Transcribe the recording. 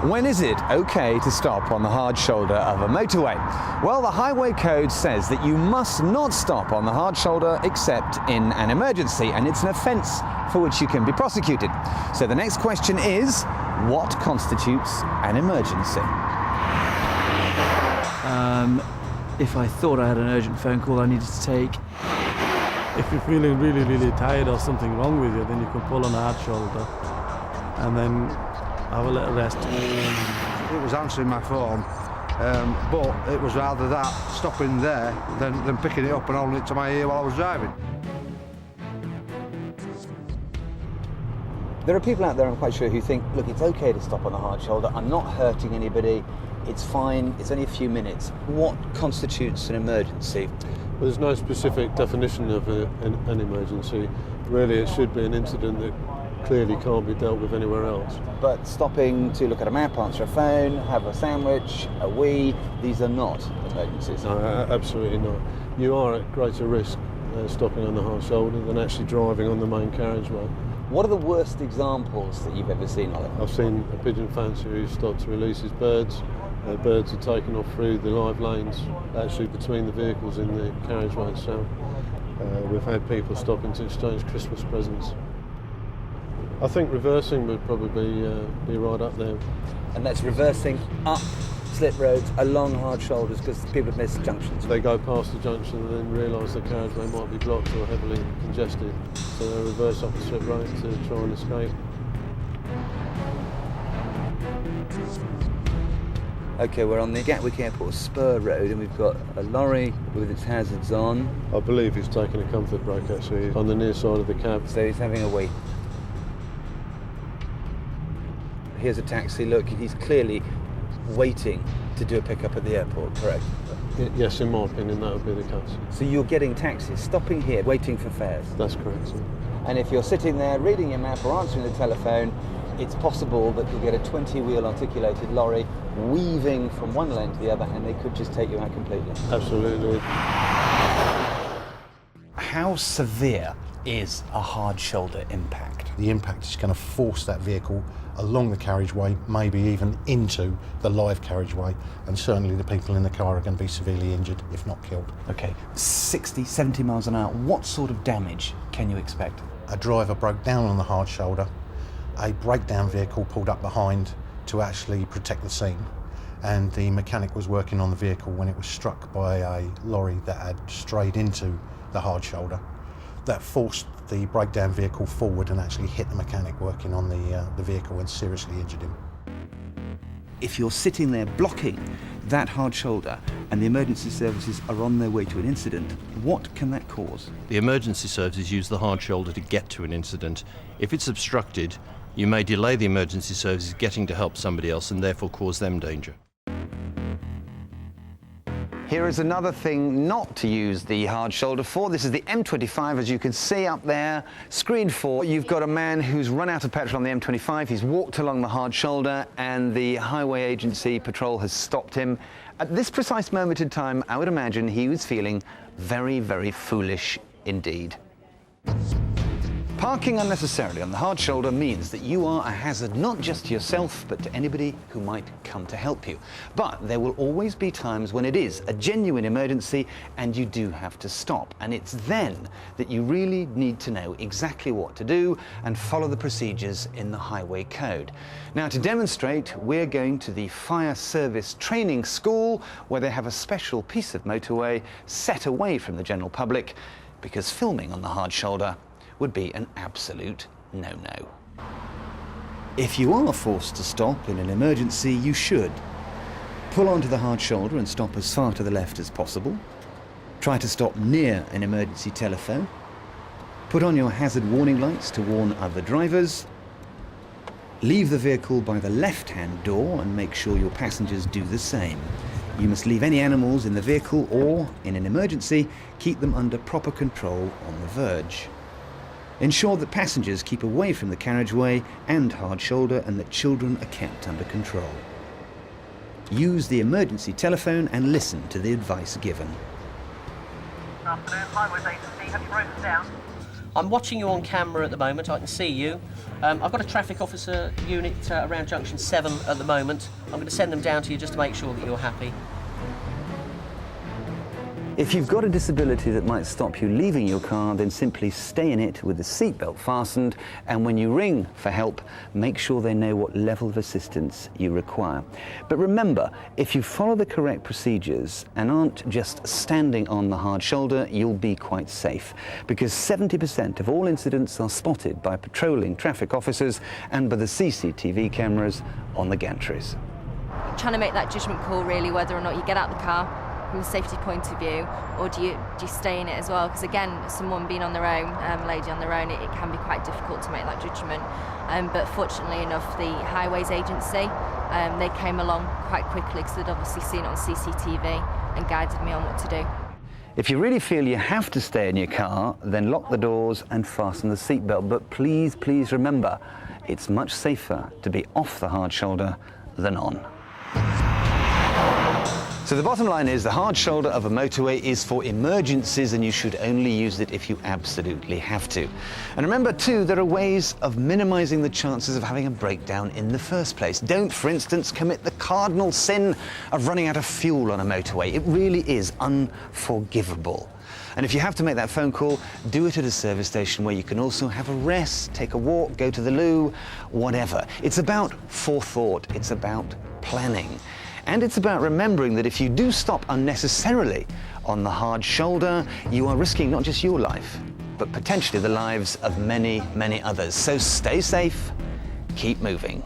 When is it okay to stop on the hard shoulder of a motorway? Well, the Highway Code says that you must not stop on the hard shoulder except in an emergency, and it's an offence for which you can be prosecuted. So the next question is, what constitutes an emergency? If I thought I had an urgent phone call I needed to take. If you're feeling really, really tired or something wrong with you, then you can pull on the hard shoulder and then have a little rest. It was answering my phone, but it was rather that, stopping there, than picking it up and holding it to my ear while I was driving. There are people out there, I'm quite sure, who think, look, it's okay to stop on the hard shoulder, I'm not hurting anybody, it's fine, it's only a few minutes. What constitutes an emergency? Well, there's no specific definition of an emergency. Really, it should be an incident that clearly can't be dealt with anywhere else. But stopping to look at a map, answer a phone, have a sandwich, a wee, these are not emergencies. No, absolutely not. You are at greater risk stopping on the hard shoulder than actually driving on the main carriageway. What are the worst examples that you've ever seen, Oliver? I've seen a pigeon fancier who stopped to release his birds. Birds are taken off through the live lanes, actually between the vehicles in the carriageway itself. We've had people stopping to exchange Christmas presents. I think reversing would probably be right up there. And that's reversing up slip roads, along hard shoulders, because people have missed junctions. They go past the junction and then realise the carriageway might be blocked or heavily congested, so they reverse up the slip road to try and escape. OK, we're on the Gatwick Airport Spur Road and we've got a lorry with its hazards on. I believe he's taking a comfort break actually on the near side of the cab. So he's having a wee. Here's a taxi, look, he's clearly waiting to do a pickup at the airport, correct? Yes, in my opinion, that would be the case. So you're getting taxis, stopping here, waiting for fares? That's correct, sir. And if you're sitting there reading your map or answering the telephone, it's possible that you'll get a 20-wheel articulated lorry weaving from one lane to the other and they could just take you out completely. Absolutely. How severe is a hard shoulder impact? The impact is going to force that vehicle along the carriageway, maybe even into the live carriageway, and certainly the people in the car are going to be severely injured, if not killed. OK, 60, 70 miles an hour, what sort of damage can you expect? A driver broke down on the hard shoulder, a breakdown vehicle pulled up behind to actually protect the scene, and the mechanic was working on the vehicle when it was struck by a lorry that had strayed into the hard shoulder. That forced the breakdown vehicle forward and actually hit the mechanic working on the vehicle and seriously injured him. If you're sitting there blocking that hard shoulder and the emergency services are on their way to an incident, what can that cause? The emergency services use the hard shoulder to get to an incident. If it's obstructed, you may delay the emergency services getting to help somebody else and therefore cause them danger. Here is another thing not to use the hard shoulder for. This is the M25, as you can see up there. Screen 4, you've got a man who's run out of petrol on the M25. He's walked along the hard shoulder and the highway agency patrol has stopped him. At this precise moment in time, I would imagine he was feeling very, very foolish indeed. Parking unnecessarily on the hard shoulder means that you are a hazard not just to yourself, but to anybody who might come to help you. But there will always be times when it is a genuine emergency and you do have to stop. And it's then that you really need to know exactly what to do and follow the procedures in the Highway Code. Now, to demonstrate, we're going to the Fire Service Training School, where they have a special piece of motorway set away from the general public, because filming on the hard shoulder would be an absolute no-no. If you are forced to stop in an emergency, you should pull onto the hard shoulder and stop as far to the left as possible. Try to stop near an emergency telephone. Put on your hazard warning lights to warn other drivers. Leave the vehicle by the left-hand door and make sure your passengers do the same. You must leave any animals in the vehicle or, in an emergency, keep them under proper control on the verge. Ensure that passengers keep away from the carriageway and hard shoulder and that children are kept under control. Use the emergency telephone and listen to the advice given. Good afternoon, Highways Agency. Have you broken down? I'm watching you on camera at the moment, I can see you. I've got a traffic officer unit around junction 7 at the moment. I'm going to send them down to you just to make sure that you're happy. If you've got a disability that might stop you leaving your car, then simply stay in it with the seatbelt fastened, and when you ring for help, make sure they know what level of assistance you require. But remember, if you follow the correct procedures and aren't just standing on the hard shoulder, you'll be quite safe, because 70% of all incidents are spotted by patrolling traffic officers and by the CCTV cameras on the gantries. Trying to make that judgment call really, whether or not you get out the car from a safety point of view, or do you stay in it as well? Because again, someone being on their own, lady on their own, it can be quite difficult to make that judgment. But fortunately enough, the Highways agency, they came along quite quickly because they'd obviously seen it on CCTV and guided me on what to do. If you really feel you have to stay in your car, then lock the doors and fasten the seatbelt. But please, please remember, it's much safer to be off the hard shoulder than on. So the bottom line is the hard shoulder of a motorway is for emergencies, and you should only use it if you absolutely have to. And remember too, there are ways of minimizing the chances of having a breakdown in the first place. Don't, for instance, commit the cardinal sin of running out of fuel on a motorway. It really is unforgivable. And if you have to make that phone call, do it at a service station where you can also have a rest, take a walk, go to the loo, whatever. It's about forethought, it's about planning. And it's about remembering that if you do stop unnecessarily on the hard shoulder, you are risking not just your life, but potentially the lives of many, many others. So stay safe, keep moving.